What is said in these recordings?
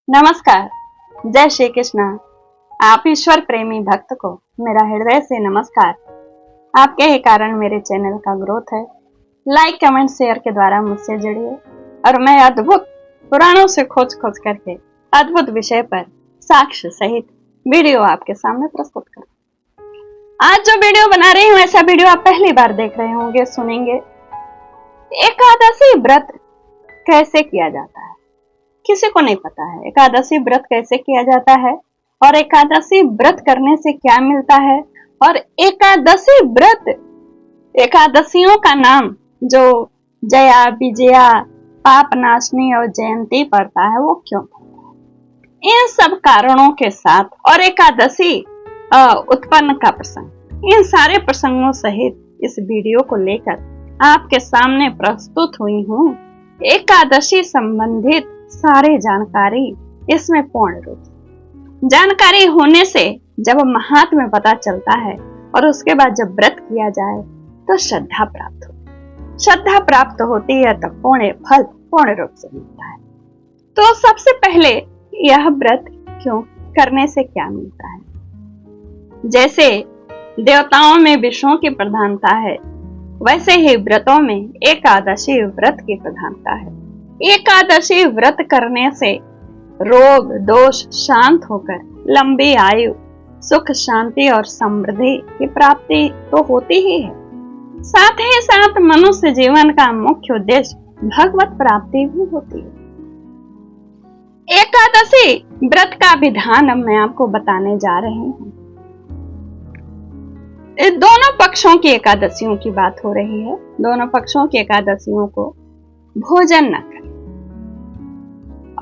नमस्कार, जय श्री कृष्णा। आप ईश्वर प्रेमी भक्त को मेरा हृदय से नमस्कार। आपके ही कारण मेरे चैनल का ग्रोथ है। लाइक, कमेंट, शेयर के द्वारा मुझसे जुड़िए और मैं अद्भुत पुराणों से खोज करके अद्भुत विषय पर साक्ष्य सहित वीडियो आपके सामने प्रस्तुत करूं। आज जो वीडियो बना रही हूं, ऐसा वीडियो आप पहली बार देख रहे होंगे, सुनेंगे। एकादशी व्रत कैसे किया जाता है, किसी को नहीं पता है। एकादशी व्रत कैसे किया जाता है और एकादशी व्रत करने से क्या मिलता है। और एकादशी व्रत, एकादशियों का नाम जो जया, विजया, पाप नाशनी और जयंती पड़ता है, वो क्यों पड़ता है, इन सब कारणों के साथ और एकादशी उत्पन्न का प्रसंग, इन सारे प्रसंगों सहित इस वीडियो को लेकर आपके सामने प्रस्तुत हुई हूँ। एकादशी संबंधित सारे जानकारी इसमें पूर्ण रूप जानकारी होने से जब महात्म्य पता चलता है और उसके बाद जब व्रत किया जाए तो श्रद्धा प्राप्त होती है, तो पूर्ण फल पूर्ण रूप से मिलता है। तो सबसे पहले यह व्रत क्यों करने से क्या मिलता है। जैसे देवताओं में विष्णु की प्रधानता है, वैसे ही व्रतों में एकादशी व्रत की प्रधानता है। एकादशी व्रत करने से रोग दोष शांत होकर लंबी आयु, सुख, शांति और समृद्धि की प्राप्ति तो होती ही है, साथ ही साथ मनुष्य जीवन का मुख्य उद्देश्य भगवत प्राप्ति भी होती है। एकादशी व्रत का विधान अब मैं आपको बताने जा रही हूँ। दोनों पक्षों की एकादशियों की बात हो रही है। दोनों पक्षों की एकादशियों को भोजन न करें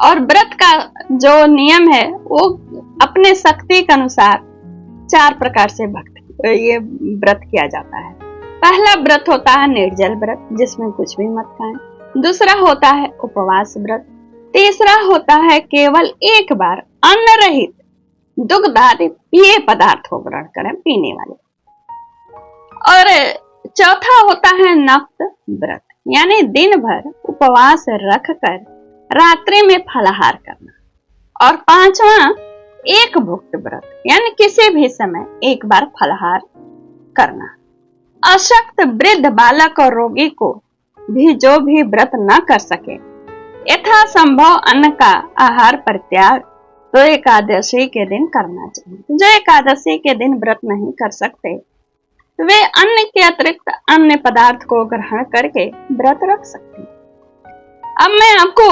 और व्रत का जो नियम है वो अपने शक्ति के अनुसार 4 प्रकार से ये व्रत किया जाता है। पहला व्रत होता है निर्जल व्रत, जिसमें कुछ भी मत खाएं। दूसरा होता है उपवास व्रत। तीसरा होता है केवल एक बार अन्न रहित दुग्ध आदि पेय पदार्थों को ग्रहण करें, पीने वाले। और चौथा होता है नक्त व्रत, यानी दिन भर उपवास रखकर रात्रि में फलाहार करना। और पांचवा एक भुक्त व्रत, यानी किसी भी समय एक बार फलाहार करना। अशक्त, वृद्ध, बालक और रोगी को भी जो भी व्रत न कर सके, यथासंभव अन्न का आहार परित्याग तो एकादशी के दिन करना चाहिए। जो एकादशी के दिन व्रत नहीं कर सकते, वे अन्न के अतिरिक्त अन्य पदार्थ को ग्रहण करके व्रत रख सकते हैं। अब मैं आपको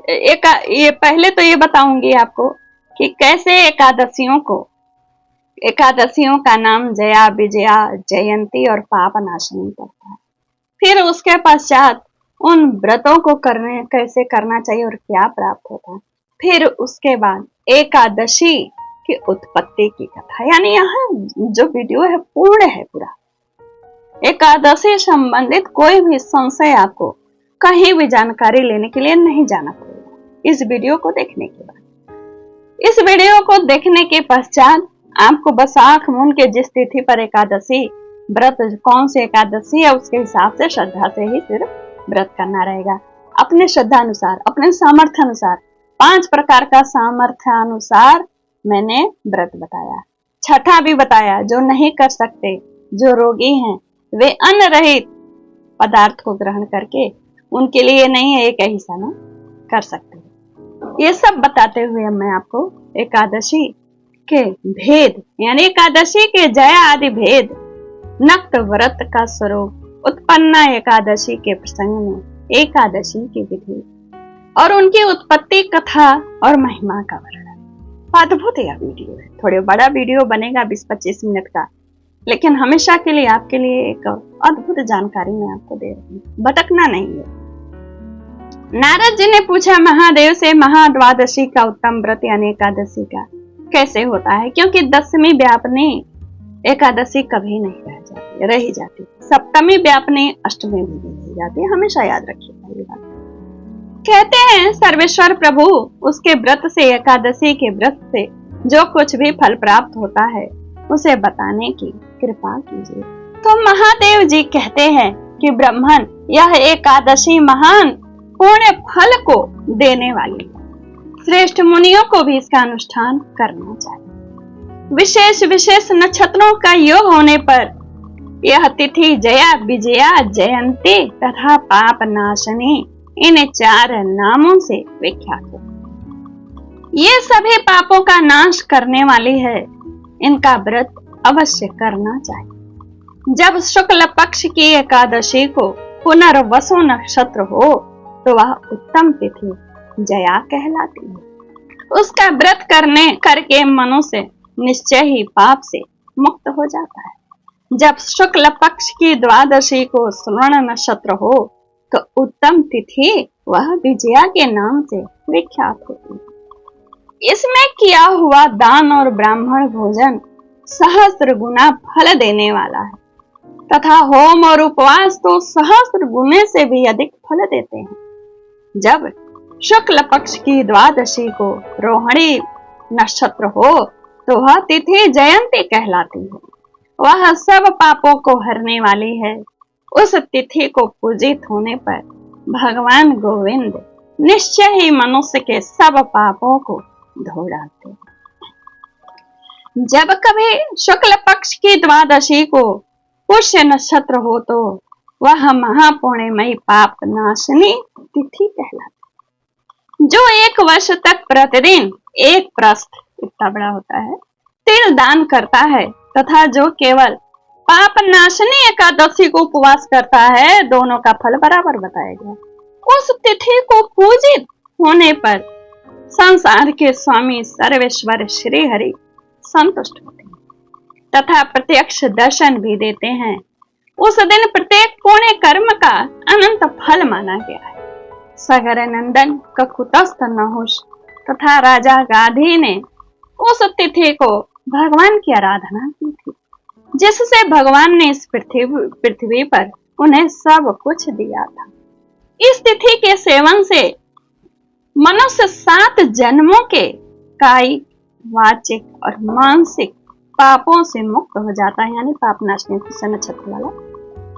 ये पहले तो ये बताऊंगी आपको कि कैसे एकादशियों का नाम जया, विजया, जयंती और पाप नाशनी पड़ता है। फिर उसके पश्चात उन व्रतों को कैसे करना चाहिए और क्या प्राप्त होता है। फिर उसके बाद एकादशी की उत्पत्ति की कथा, यानी यहाँ जो वीडियो है पूर्ण है पूरा। एकादशी संबंधित कोई भी संशय आपको कहीं भी जानकारी लेने के लिए नहीं जाना पड़ेगा। इस वीडियो को देखने के बाद, इस वीडियो को देखने के पश्चात आपको बस आंख मूंद के जिस तिथि पर एकादशी व्रत, कौन सी एकादशी है, उसके हिसाब से श्रद्धा से ही सिर्फ व्रत करना रहेगा। अपने श्रद्धा अनुसार, अपने सामर्थ्य अनुसार, 5 प्रकार का सामर्थ्य अनुसार मैंने व्रत बताया। छठा भी बताया, जो नहीं कर सकते, जो रोगी हैं, वे अन्न रहित पदार्थ को ग्रहण करके उनके लिए नहीं है, एक ही समय कर सकते हैं। ये सब बताते हुए मैं आपको एकादशी के भेद, यानी एकादशी के जया आदि भेद, नक्त व्रत का स्वरूप, उत्पन्ना एकादशी के प्रसंग में एकादशी की विधि और उनकी उत्पत्ति कथा और महिमा का वर्णन। अद्भुत यह वीडियो है। थोड़ा बड़ा वीडियो बनेगा, 20-25 मिनट का, लेकिन हमेशा के लिए आपके लिए एक अद्भुत जानकारी मैं आपको दे रही हूँ, भटकना नहीं है। नारद जी ने पूछा महादेव से, महाद्वादशी का उत्तम व्रत यानी एकादशी का कैसे होता है, क्योंकि 10वीं व्यापनी एकादशी कभी नहीं रह जाती। सप्तमी व्यापनी अष्टमी भी रह जाती, हमेशा याद रखिएगा ये बात। कहते हैं सर्वेश्वर प्रभु उसके व्रत से, एकादशी के व्रत से जो कुछ भी फल प्राप्त होता है उसे बताने की कृपा कीजिए। तो महादेव जी कहते हैं कि ब्राह्मण, यह एकादशी महान पुण्य फल को देने वाली है। श्रेष्ठ मुनियों को भी इसका अनुष्ठान करना चाहिए। विशेष विशेष नक्षत्रों का योग होने पर यह तिथि जया, विजया, जयंती तथा पाप नाशनी इन 4 नामों से विख्यात है। ये सभी पापों का नाश करने वाली है। इनका व्रत अवश्य करना चाहिए। जब शुक्ल पक्ष की एकादशी को पुनर्वसु नक्षत्र हो तो वह उत्तम तिथि जया कहलाती है। उसका व्रत करके मनुष्य निश्चय ही पाप से मुक्त हो जाता है। जब शुक्ल पक्ष की द्वादशी को स्वर्ण नक्षत्र हो तो उत्तम तिथि वह विजया के नाम से विख्यात होती है। इसमें किया हुआ दान और ब्राह्मण भोजन सहस्त्र गुना फल देने वाला है तथा होम और उपवास तो सहस्त्र गुने से भी अधिक फल देते हैं। जब शुक्ल पक्ष की द्वादशी को रोहिणी नक्षत्र हो तो वह तिथि जयंती कहलाती है। वह सब पापों को हरने वाली है। उस तिथि को पूजित होने पर भगवान गोविंद निश्चय ही मनुष्य के सब पापों को धो डालते हैं। जब कभी शुक्ल पक्ष की द्वादशी को पुष्य नक्षत्र हो तो वह महापुण्यमयी पाप नाशनी तिथि कहलाती। जो 1 वर्ष तक प्रतिदिन 1 प्रस्थ, इतना बड़ा होता है, तिल दान करता है तथा जो केवल पाप नाशनी एकादशी को उपवास करता है, दोनों का फल बराबर बताया गया। उस तिथि को पूजित होने पर संसार के स्वामी सर्वेश्वर श्री हरि संतुष्ट होते हैं तथा प्रत्यक्ष दर्शन भी देते हैं। उस दिन प्रत्येक पुण्य कर्म का अनंत फल माना गया है। सगर नंदन ककुतस्थ नहुष तथा राजा गाधी ने उस तिथि को भगवान की आराधना की थी, जिससे भगवान ने इस पृथ्वी पर उन्हें सब कुछ दिया था। इस तिथि के सेवन से मनुष्य 7 जन्मों के कायिक, वाचिक और मानसिक पापों से मुक्त हो जाता है, यानी पाप नाशनी पुष्य नक्षत्र वाला।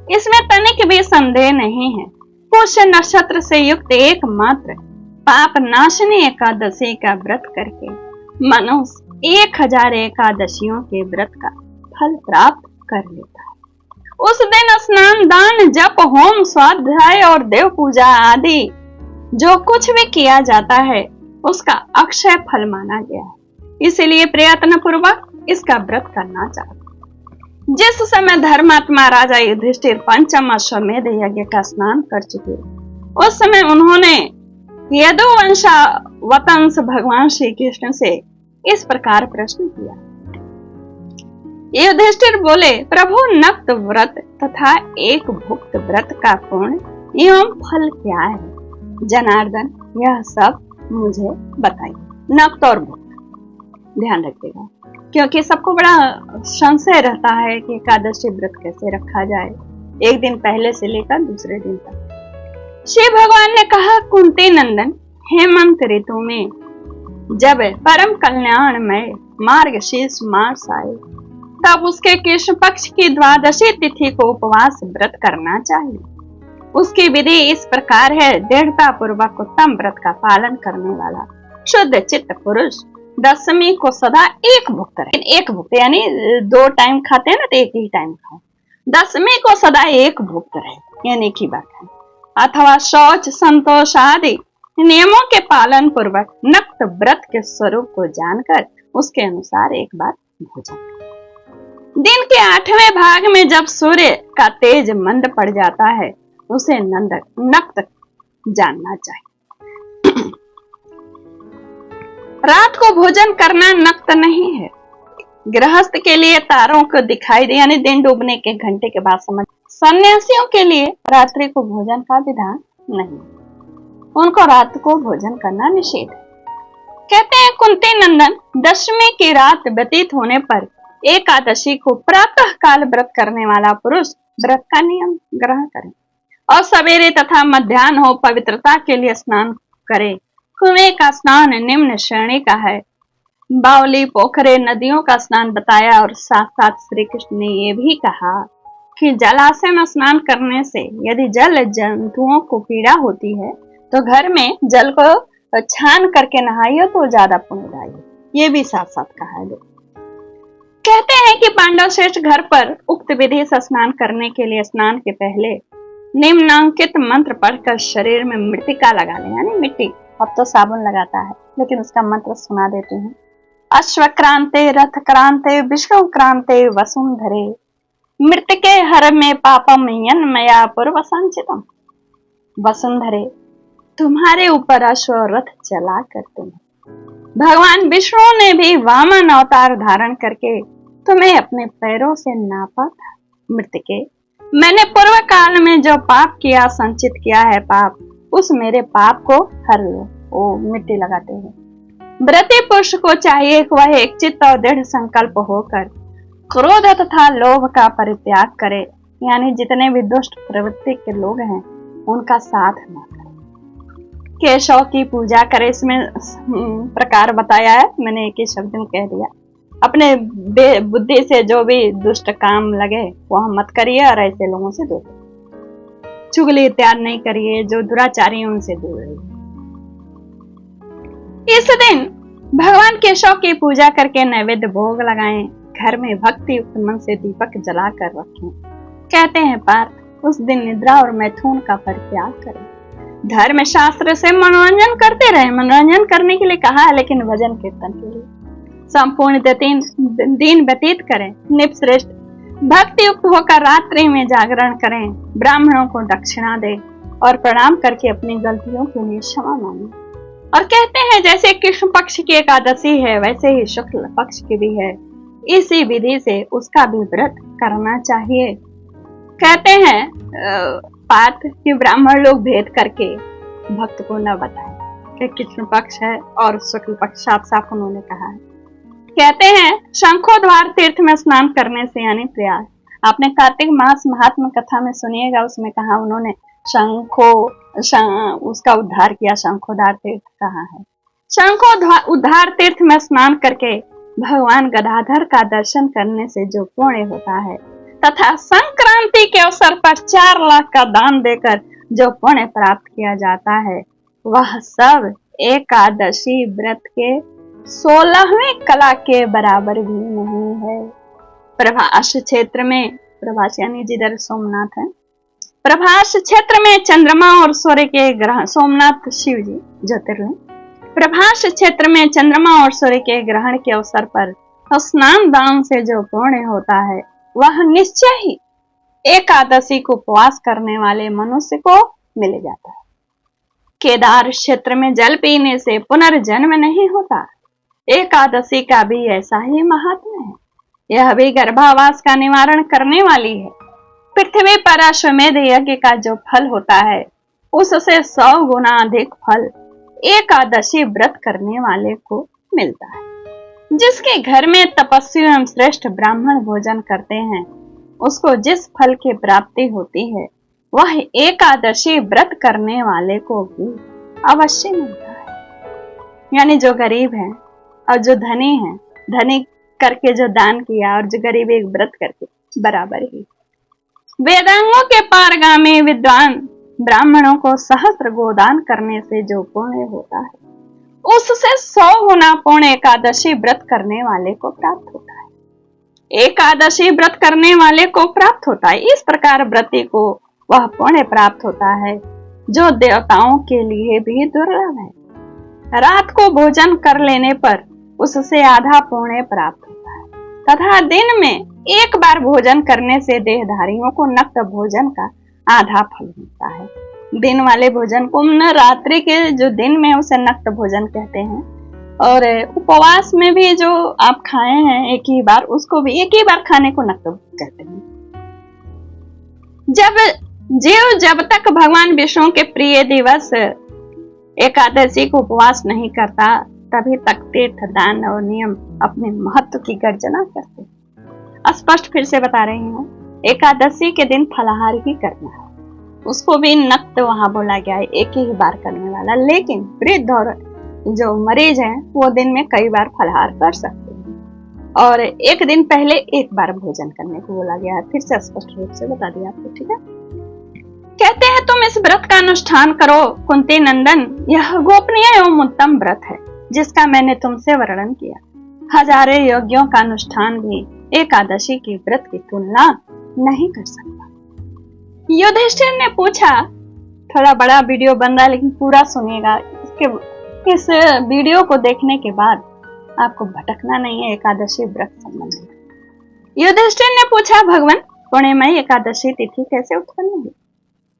इसमें तनिक भी संदेह नहीं है। पुष्य नक्षत्र से युक्त एकमात्र पाप नाशनी एकादशी का व्रत करके मनुष्य 1000 एकादशियों के व्रत का फल प्राप्त कर लेता है। उस दिन स्नान, दान, जप, होम, स्वाध्याय और देव पूजा आदि जो कुछ भी किया जाता है उसका अक्षय फल माना गया है। इसलिए प्रयत्न पूर्वक इसका व्रत करना चाहिए। जिस समय धर्मात्मा राजा युधिष्ठिर पंचम अश्वमेध यज्ञ का स्नान कर चुके, उस समय उन्होंने यदुवंशावतंस भगवान श्री कृष्ण से इस प्रकार प्रश्न किया। युधिष्ठिर बोले, प्रभु, नक्त व्रत तथा एक भुक्त व्रत का पुण्य एवं फल क्या है? जनार्दन, यह सब मुझे बताइए। नक्त और भुक्त ध्यान रखिएगा, क्योंकि सबको बड़ा संशय रहता है कि एकादशी व्रत कैसे रखा जाए, एक दिन पहले से लेकर दूसरे दिन तक। शिव भगवान ने कहा, कुंती नंदन, हेमंत ऋतु में जब परम कल्याणमय मार्गशीर्ष मास आए तब उसके कृष्ण पक्ष की द्वादशी तिथि को उपवास व्रत करना चाहिए। उसकी विधि इस प्रकार है। दृढ़ता पूर्वक उत्तम व्रत का पालन करने वाला शुद्ध चित्त पुरुष दशमी को सदा एक भुक्त रहे। एक भुक्त यानी 2 टाइम खाते हैं ना, तो एक ही टाइम खाओ। दशमी को सदा एक भुक्त रहे, यानी एक ही बात है। अथवा शौच, संतोष आदि नियमों के पालन पूर्वक नक्त व्रत के स्वरूप को जानकर उसके अनुसार एक बार भोजन। दिन के 8वें भाग में जब सूर्य का तेज मंद पड़ जाता है उसे नक्त जानना चाहिए। रात को भोजन करना नक्त नहीं है। गृहस्थ के लिए तारों को दिखाई दे, यानी दिन डूबने के घंटे के बाद समझ। सन्यासियों के लिए रात्रि को भोजन का विधान नहीं, उनको रात को भोजन करना निषेध है। कहते हैं, कुंती नंदन, दशमी की रात व्यतीत होने पर एकादशी को प्रातः काल व्रत करने वाला पुरुष व्रत का नियम ग्रहण करे और सवेरे तथा मध्याह्न हो पवित्रता के लिए स्नान करे। कुएं का स्नान निम्न श्रेणी का है। बावली, पोखरे, नदियों का स्नान बताया और साथ साथ श्री कृष्ण ने यह भी कहा कि जलाशय में स्नान करने से यदि जल जंतुओं को पीड़ा होती है तो घर में जल को छान करके नहाइए तो ज्यादा पुण्यदायी। ये भी साथ साथ कहा है। लोग कहते हैं कि पांडव श्रेष्ठ घर पर उक्त विधि से स्नान करने के लिए स्नान के पहले निम्नांकित मंत्र पढ़कर शरीर में मृतिका लगा ले, यानी मिट्टी। अब तो साबुन लगाता है, लेकिन उसका मंत्र सुना देते हैं। अश्वक्रांते रथ क्रांते विष्णु क्रांते वसुंधरे मृतके हर में पापम यन्मया पूर्व संचितम। वसुंधरे, तुम्हारे ऊपर अश्व और रथ चला करते हैं। भगवान विष्णु ने भी वामन अवतार धारण करके तुम्हें अपने पैरों से नापा था। मृतके, मैंने पूर्व काल में जो पाप किया, संचित किया है पाप, उस मेरे पाप को हर लो। ओ मिट्टी लगाते हैं। व्रती पुरुष को चाहिए कि वह एक चित्त और दृढ़ संकल्प होकर क्रोध तथा लोभ का परित्याग करे, यानी जितने भी दुष्ट प्रवृत्ति के लोग हैं उनका साथ न करे। केशव की पूजा करे, इसमें प्रकार बताया है, मैंने एक ही शब्द में कह दिया। अपने बुद्धि से जो भी दुष्ट काम लगे वह मत करिए और ऐसे लोगों से दूर रहिए। चुगली इत्यादि नहीं करिए, जो दुराचारी उनसे दूर रहिए। इस दिन भगवान केशव की पूजा करके नैवेद्य भोग लगाएं। घर में भक्ति युक्त मन से दीपक जला कर रखें। कहते हैं पार्थ, उस दिन निद्रा और मैथुन का परित्याग करें। धर्म शास्त्र से मनोरंजन करते रहे। मनोरंजन करने के लिए कहा है, लेकिन भजन कीर्तन के लिए संपूर्ण दिन व्यतीत करें। निपश्रेष्ठ भक्ति युक्त होकर रात्रि में जागरण करें। ब्राह्मणों को दक्षिणा दें और प्रणाम करके अपनी गलतियों के लिए क्षमा मांगे। और कहते हैं जैसे कृष्ण पक्ष की एकादशी है, वैसे ही शुक्ल पक्ष की भी है। इसी विधि से उसका भी व्रत करना चाहिए। कहते हैं पार्थ कि ब्राह्मण लोग भेद करके भक्त को न बताएं कि कृष्ण पक्ष है और शुक्ल पक्ष, साफ साफ उन्होंने कहा है। कहते हैं शंखोद्वार तीर्थ में स्नान करने से, यानी प्रयाग। आपने कार्तिक मास महात्म कथा में सुनिएगा, उसमें कहा उन्होंने उसका उद्धार किया। शंखोद्वार तीर्थ कहाँ है? शंखोद्धार तीर्थ में स्नान करके भगवान गदाधर का दर्शन करने से जो पुण्य होता है, तथा संक्रांति के अवसर पर 4 लाख का दान देकर जो पुण्य प्राप्त किया जाता है, वह सब एकादशी व्रत के 16वें कला के बराबर भी नहीं है। प्रभास क्षेत्र में, प्रभास यानी जिधर सोमनाथ है, प्रभास क्षेत्र में चंद्रमा और सूर्य के ग्रहण, सोमनाथ शिव जी ज्योतिर्लिंग, प्रभास क्षेत्र में चंद्रमा और सूर्य के ग्रहण के अवसर पर स्नान दान से जो पुण्य होता है, वह निश्चय ही एकादशी को उपवास करने वाले मनुष्य को मिल जाता है। केदार क्षेत्र में जल पीने से पुनर्जन्म नहीं होता। एकादशी का भी ऐसा ही महात्म्य है। यह भी गर्भावास का निवारण करने वाली है। पृथ्वी पर अश्वमेध यज्ञ का जो फल होता है, उससे 100 गुना अधिक फल एकादशी व्रत करने वाले को मिलता है। जिसके घर में तपस्वी एवं श्रेष्ठ ब्राह्मण भोजन करते हैं, उसको जिस फल की प्राप्ति होती है, वह एकादशी व्रत करने वाले को भी अवश्य मिलता है। यानी जो गरीब है और जो धनी है, धनी करके जो दान किया और जो गरीब एक व्रत करके, बराबर ही। वेदांगों के पारगामी विद्वान ब्राह्मणों को सहस्त्र गोदान करने से जो पुण्य होता है, उससे 100 गुना पुण्य एकादशी व्रत करने वाले को प्राप्त होता है। एकादशी व्रत करने वाले को प्राप्त होता है। इस प्रकार व्रती को वह पुण्य प्राप्त होता है जो देवताओं के लिए भी दुर्लभ है। रात को भोजन कर लेने पर उससे आधा पुण्य प्राप्त होता है, तथा दिन में एक बार भोजन करने से देहधारियों को नक्त भोजन का आधा फल मिलता है। दिन वाले भोजन को न, रात्रि के जो दिन में उसे नक्त भोजन कहते हैं। और उपवास में भी जो आप खाए हैं एक ही बार, उसको भी एक ही बार खाने को नक्त कहते हैं। जब तक भगवान विष्णु के प्रिय दिवस एकादशी को उपवास नहीं करता, तभी तक तीर्थ दान और नियम अपने महत्व की गर्जना करते हैं। स्पष्ट फिर से बता रहे हैं, एकादशी के दिन फलाहार ही करना है। उसको भी नक्त वहां बोला गया है, एक ही बार करने वाला। लेकिन वृद्ध और जो मरीज हैं, वो दिन में कई बार फलाहार कर सकते हैं। और एक दिन पहले एक बार भोजन करने को बोला गया है। फिर से स्पष्ट रूप से बता दिया आपको, ठीक है। कहते हैं तुम इस व्रत का अनुष्ठान करो कुंती नंदन, यह गोपनीय एवं उत्तम व्रत है जिसका मैंने तुमसे वर्णन किया। हजारों यज्ञों का अनुष्ठान भी एकादशी की व्रत की तुलना नहीं कर सकता। युधिष्ठिर ने पूछा, थोड़ा बड़ा वीडियो बन रहा है लेकिन पूरा सुनिएगा, इस वीडियो को देखने के बाद आपको भटकना नहीं है एकादशी व्रत संबंधी। युधिष्ठिर ने पूछा, भगवान पूर्णिमा एकादशी तिथि कैसे उत्पन्न हुई,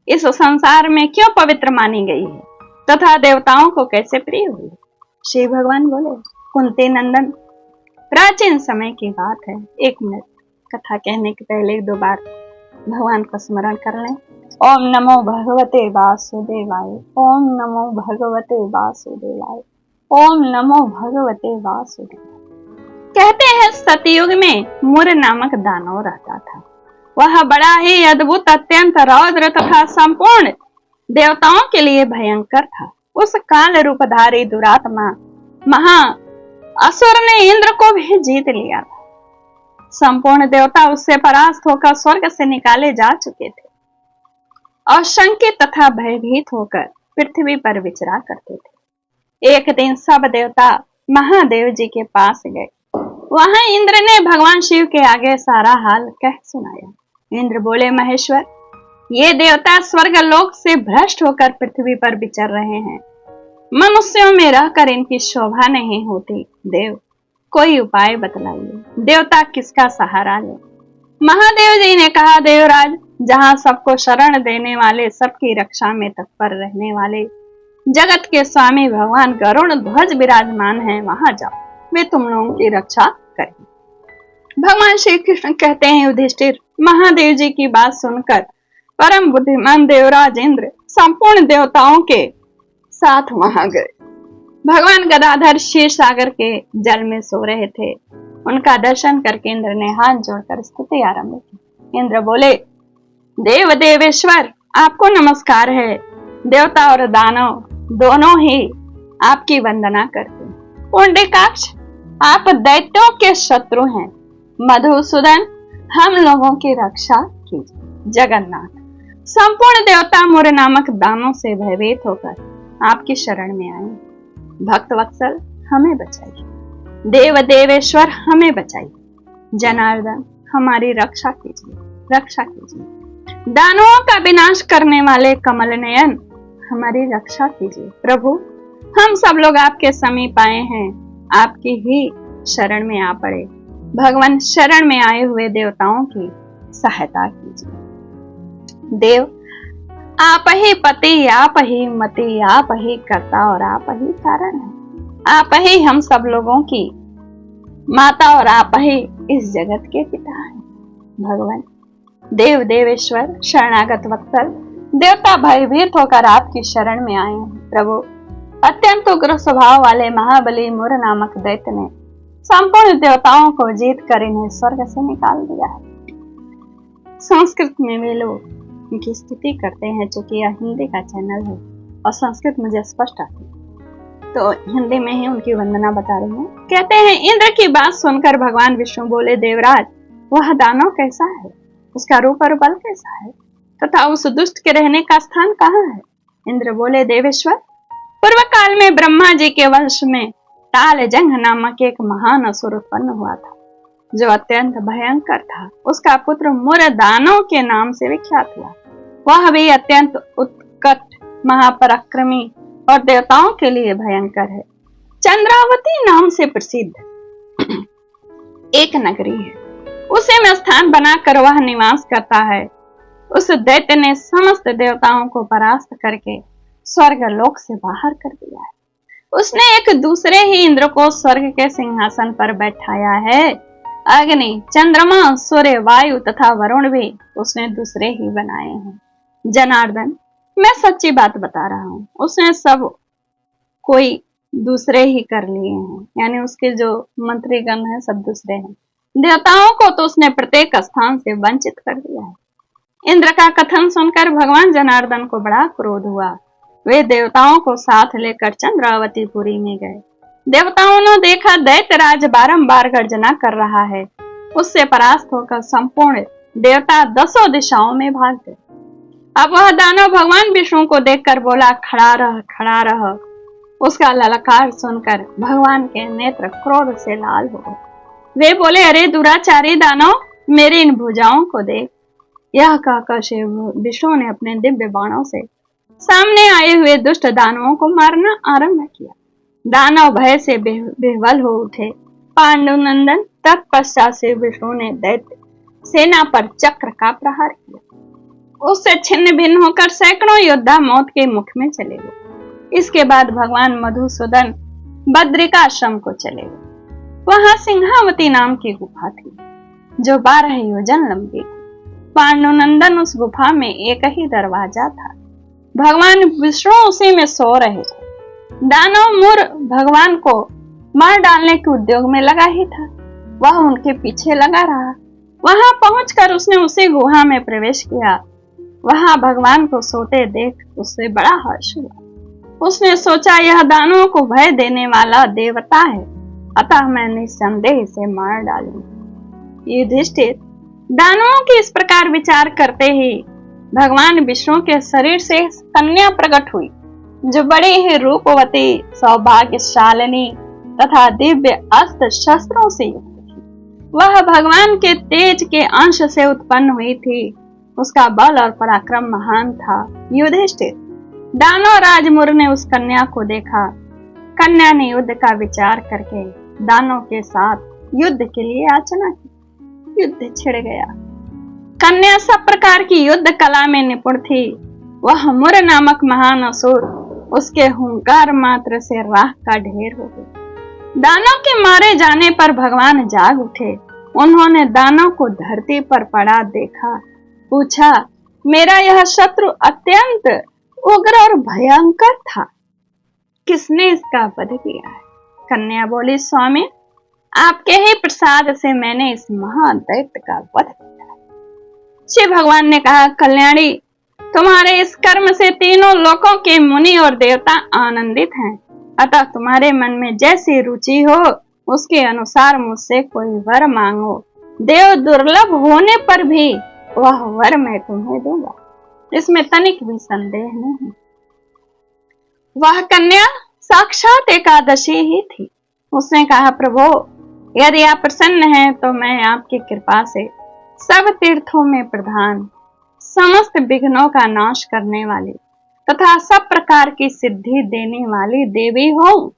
इस संसार में क्यों पवित्र मानी गई है तथा देवताओं को कैसे प्रिय हुई। श्री भगवान बोले, कुंती नंदन प्राचीन समय की बात है। 1 मिनट कथा कहने के पहले 1-2 बार भगवान का स्मरण कर लें। ओम नमो भगवते वासुदेवाय, ओम नमो भगवते वासुदेवाय, ओम नमो भगवते वासुदेवाय। कहते हैं सतयुग में मुर नामक दानव रहता था। वह बड़ा ही अद्भुत, अत्यंत रौद्र तथा संपूर्ण देवताओं के लिए भयंकर था। उस काल रूपधारी दुरात्मा महा असुर ने इंद्र को भी जीत लिया था। संपूर्ण देवता उससे परास्त होकर स्वर्ग से निकाले जा चुके थे और शंकित तथा भयभीत होकर पृथ्वी पर विचरा करते थे। एक दिन सब देवता महादेव जी के पास गए। वहां इंद्र ने भगवान शिव के आगे सारा हाल कह सुनाया। इंद्र बोले, महेश्वर ये देवता स्वर्ग लोक से भ्रष्ट होकर पृथ्वी पर विचर रहे हैं। मनुष्यों में रहकर इनकी शोभा नहीं होती। देव कोई उपाय बतलाइए, देवता किसका सहारा ले। महादेव जी ने कहा, देवराज जहां सबको शरण देने वाले, सबकी रक्षा में तत्पर रहने वाले जगत के स्वामी भगवान गरुड़ ध्वज विराजमान हैं, वहां जाओ, वे तुम लोगों की रक्षा करें। भगवान श्री कृष्ण कहते हैं, युधिष्ठिर महादेव जी की बात सुनकर परम बुद्धिमान देवराज इंद्र संपूर्ण देवताओं के साथ वहां गए। भगवान गदाधर क्षीर सागर के जल में सो रहे थे। उनका दर्शन करके इंद्र ने हाथ जोड़कर स्तुति आरंभ की। इंद्र बोले, देव देवेश्वर आपको नमस्कार है। देवता और दानव दोनों ही आपकी वंदना करते हैं। पुंडरीकाक्ष आप दैत्यों के शत्रु हैं। मधुसूदन हम लोगों की रक्षा कीजिए। जगन्नाथ संपूर्ण देवता मुर नामक दानों से भयभीत होकर आपकी शरण में आए। भक्त वत्सल हमें बचाइए। देव देवेश्वर हमें बचाइए। जनार्दन हमारी रक्षा कीजिए, रक्षा कीजिए। दानवों का विनाश करने वाले कमल नयन हमारी रक्षा कीजिए। प्रभु हम सब लोग आपके समीप आए हैं, आपकी ही शरण में आ पड़े। भगवान शरण में आए हुए देवताओं की सहायता कीजिए। देव आप ही पति, आप ही मति, आप ही कर्ता और आप ही कारण है। आप ही हम सब लोगों की माता और आप ही इस जगत के पिता हैं। भगवान देव देवेश्वर शरणागत वत्सल देवता भयभीत होकर आपकी शरण में आए हैं। प्रभु अत्यंत उग्र स्वभाव वाले महाबली मुर नामक दैत्य ने संपूर्ण देवताओं को जीत कर इन्हें स्वर्ग से निकाल दिया है। संस्कृत में वे लोग उनकी स्तुति करते हैं। चूंकि यह हिंदी का चैनल है और संस्कृत मुझे स्पष्ट आती है तो हिंदी में ही उनकी वंदना बता रही हूँ। कहते हैं, इंद्र की बात सुनकर भगवान विष्णु बोले, देवराज वह दानव कैसा है, उसका रूप और बल कैसा है तथा उस दुष्ट के रहने का स्थान कहाँ है। इंद्र बोले, देवेश्वर पूर्व काल में ब्रह्मा जी के वंश में तालजंघ नामक एक महान असुर उत्पन्न हुआ था जो अत्यंत भयंकर था। उसका पुत्र मुर दानव के नाम से विख्यात हुआ। वह भी अत्यंत उत्कट महापराक्रमी और देवताओं के लिए भयंकर है। चंद्रावती नाम से प्रसिद्ध एक नगरी है, उसी में स्थान बनाकर वह निवास करता है। उस दैत्य ने समस्त देवताओं को परास्त करके स्वर्ग लोक से बाहर कर दिया है। उसने एक दूसरे ही इंद्र को स्वर्ग के सिंहासन पर बैठाया है। अग्नि, चंद्रमा, सूर्य, वायु तथा वरुण भी उसने दूसरे ही बनाए हैं। जनार्दन मैं सच्ची बात बता रहा हूँ, उसने सब कोई दूसरे ही कर लिए हैं, यानी उसके जो मंत्रीगण हैं सब दूसरे हैं। देवताओं को तो उसने प्रत्येक स्थान से वंचित कर दिया है। इंद्र का कथन सुनकर भगवान जनार्दन को बड़ा क्रोध हुआ। वे देवताओं को साथ लेकर चंद्रावतीपुरी में गए। देवताओं ने देखा दैत्यराज बारंबार गर्जना कर रहा है। उससे परास्त होकर संपूर्ण देवता 10 दिशाओं में भाग गए। अब वह दानव भगवान विष्णु को देखकर बोला, खड़ा रह, खड़ा रह। उसका ललकार सुनकर भगवान के नेत्र क्रोध से लाल हो गए। वे बोले, अरे दुराचारी दानव, मेरी इन भुजाओं को देख। यह कहकर शिव विष्णु ने अपने दिव्य बाणों से सामने आए हुए दुष्ट दानवों को मारना आरंभ किया। दानव भय से बेहवल हो उठे। पांडुनंदन तत्पश्चात शिव विष्णु ने दैत्य सेना पर चक्र का प्रहार किया। उससे छिन्न भिन्न होकर सैकड़ों योद्धा मौत के मुख में चले गए। इसके बाद भगवान मधुसूदन बद्रिकाश्रम को चले गए। वहां सिंहावती नाम की गुफा थी जो 12 योजन लंबी थी। पांडुनंदन उस गुफा में एक ही दरवाजा था। भगवान विष्णु उसी में सो रहे थे। दानव मूर भगवान को मार डालने के उद्योग में लगा ही था। वह उनके पीछे लगा रहा। वहां पहुंचकर उसने उसी गुहा में प्रवेश किया। वहां भगवान को सोते देख उससे बड़ा हर्ष हुआ। उसने सोचा, यह दानवों को भय देने वाला देवता है, अतः मैं निस्संदेह इसे मार डालूंगा। युधिष्ठिर दानवों की इस प्रकार विचार करते ही भगवान विष्णु के शरीर से कन्या प्रकट हुई, जो बड़ी ही रूपवती, सौभाग्यशालिनी तथा दिव्य अस्त्र शस्त्रों से युक्त थी। वह भगवान के तेज के अंश से उत्पन्न हुई थी। उसका बल और पराक्रम महान था। युधिष्ठिर दानव राजमुर ने उस कन्या को देखा। कन्या ने युद्ध का विचार करके दानव के साथ युद्ध के लिए याचना की। युद्ध छिड़ गया। कन्या सब प्रकार की युद्ध कला में निपुण थी। वह मुर नामक महान असुर उसके हुंकार मात्र से राख का ढेर हो गया। दानव के मारे जाने पर भगवान जाग उठे। उन्होंने दानव को धरती पर पड़ा देखा। पूछा, मेरा यह शत्रु अत्यंत उग्र और भयंकर था, किसने इसका वध किया है? कन्या बोली, स्वामी, आपके ही प्रसाद से मैंने इस महादैत्य का वध किया। शिव भगवान ने कहा, कल्याणी, तुम्हारे इस कर्म से तीनों लोकों के मुनि और देवता आनंदित हैं, अतः तुम्हारे मन में जैसी रुचि हो उसके अनुसार मुझसे कोई वर मांगो। देव दुर्लभ होने पर भी वह वर मैं तुम्हें दूंगा, इसमें तनिक भी संदेह नहीं। वह कन्या साक्षात एकादशी ही थी। उसने कहा, प्रभु, यदि आप प्रसन्न हैं तो मैं आपकी कृपा से सब तीर्थों में प्रधान, समस्त विघ्नों का नाश करने वाली तथा सब प्रकार की सिद्धि देने वाली देवी हूं।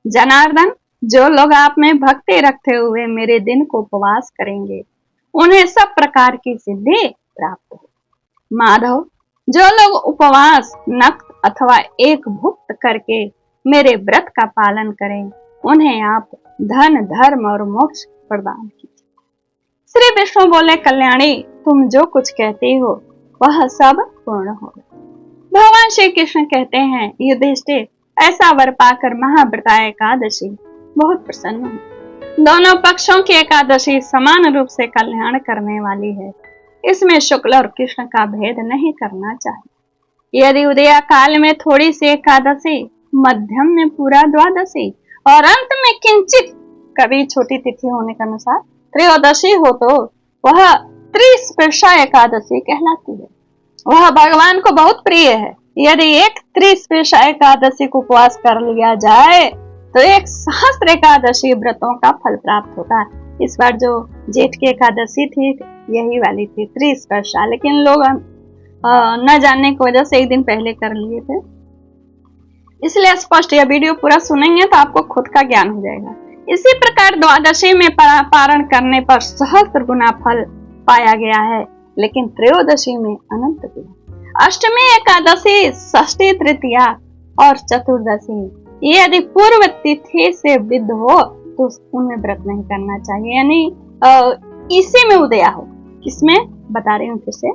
जनार्दन, जो लोग आप में भक्ति रखते हुए मेरे दिन को उपवास करेंगे, उन्हें सब प्रकार की सिद्धि प्राप्त हो। माधव, जो लोग उपवास, नक्त अथवा एक भुक्त करके मेरे व्रत का पालन करें, उन्हें आप धन, धर्म और मोक्ष प्रदान कीजिए। श्री विष्णु बोले, कल्याणी, तुम जो कुछ कहती हो वह सब पूर्ण होगा। भगवान श्री कृष्ण कहते हैं, युधिष्ठिर, ऐसा वर पाकर महाव्रता एकादशी बहुत प्रसन्न हुई। दोनों पक्षों की एकादशी समान रूप से कल्याण करने वाली है। इसमें शुक्ल और कृष्ण का भेद नहीं करना चाहिए। यदि उदया काल में थोड़ी सी एकादशी, मध्यम में पूरा द्वादशी और अंत में किंचित कभी छोटी तिथि होने के अनुसार त्रयोदशी हो तो वह त्रिस्पर्शा एकादशी कहलाती है। वह भगवान को बहुत प्रिय है। यदि एक त्रिस्पर्शा एकादशी को उपवास कर लिया जाए तो 1 सहस्त्र एकादशी व्रतों का फल प्राप्त होता है। इस बार जो जेठ की एकादशी थी यही वाली थी त्रिस्पर्शा, लेकिन लोग न जानने की वजह से एक दिन पहले कर लिए थे। इसलिए स्पष्ट यह वीडियो पूरा सुनेंगे तो आपको खुद का ज्ञान हो जाएगा। इसी प्रकार द्वादशी में पारण करने पर सहस्त्र गुना फल पाया गया है, लेकिन त्रयोदशी में अनंत गुना। अष्टमी, एकादशी, षष्ठी, तृतीया और चतुर्दशी ये यदि पूर्व तिथि से विद्ध हो तो उनमें व्रत नहीं करना चाहिए, यानी इसी में उदया हो। किसमें बता रही हूँ फिर से,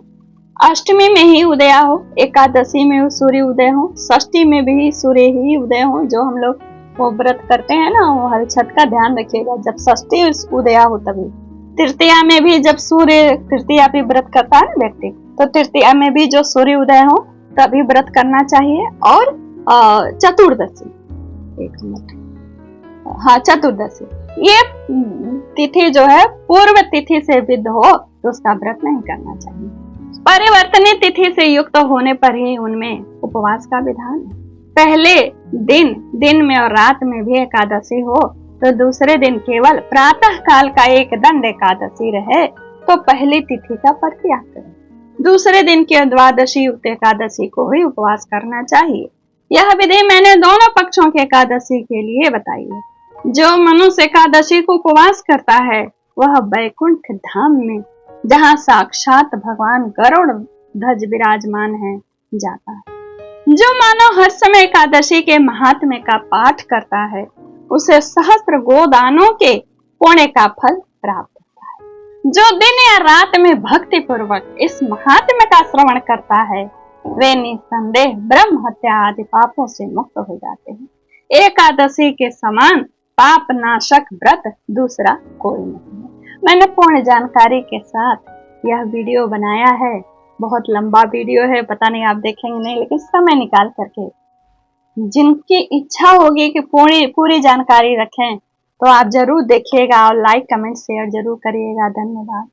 अष्टमी में ही उदया हो, एकादशी में सूर्य उदय हो, षष्ठी में भी सूर्य ही उदय हो। जो हम लोग वो व्रत करते हैं ना, वो हर छठ का ध्यान रखिएगा, जब षष्ठी उदया हो तभी। तृतीया में भी जब सूर्य, तृतीया भी व्रत करता है व्यक्ति, तो तृतीया में भी जो सूर्य उदय हो तभी व्रत करना चाहिए। और चतुर्दशी, एक मिनट, हाँ चतुर्दशी, ये तिथि जो है पूर्व तिथि से विद्ध हो तो उसका व्रत नहीं करना चाहिए। परिवर्तनीय तिथि से युक्त होने पर ही उनमें उपवास का विधान है। पहले दिन में और रात में भी एकादशी हो तो दूसरे दिन केवल प्रातः काल का एक दंड एकादशी रहे तो पहली तिथि का परित्याग करें। दूसरे दिन की द्वादशी युक्त एकादशी को ही उपवास करना चाहिए। यह विधि मैंने दोनों पक्षों के एकादशी के लिए बताई है। जो मनुष्य एकादशी को उपवास करता है वह वैकुंठ धाम में, जहाँ साक्षात भगवान गरुड़ ध्वज विराजमान है, जाता है। जो मानव हर समय एकादशी के महात्म्य का पाठ करता है उसे सहस्त्र गोदानों के पुण्य का फल प्राप्त होता है। जो दिन या रात में भक्ति पूर्वक इस महात्म्य का श्रवण करता है वे निसंदेह ब्रह्म हत्या आदि पापों से मुक्त हो जाते हैं। एकादशी के समान पाप नाशक व्रत दूसरा कोई नहीं है। मैंने पूर्ण जानकारी के साथ यह वीडियो बनाया है। बहुत लंबा वीडियो है, पता नहीं आप देखेंगे नहीं, लेकिन समय निकाल करके जिनकी इच्छा होगी कि पूरी जानकारी रखें तो आप जरूर देखिएगा और लाइक कमेंट शेयर जरूर करिएगा। धन्यवाद।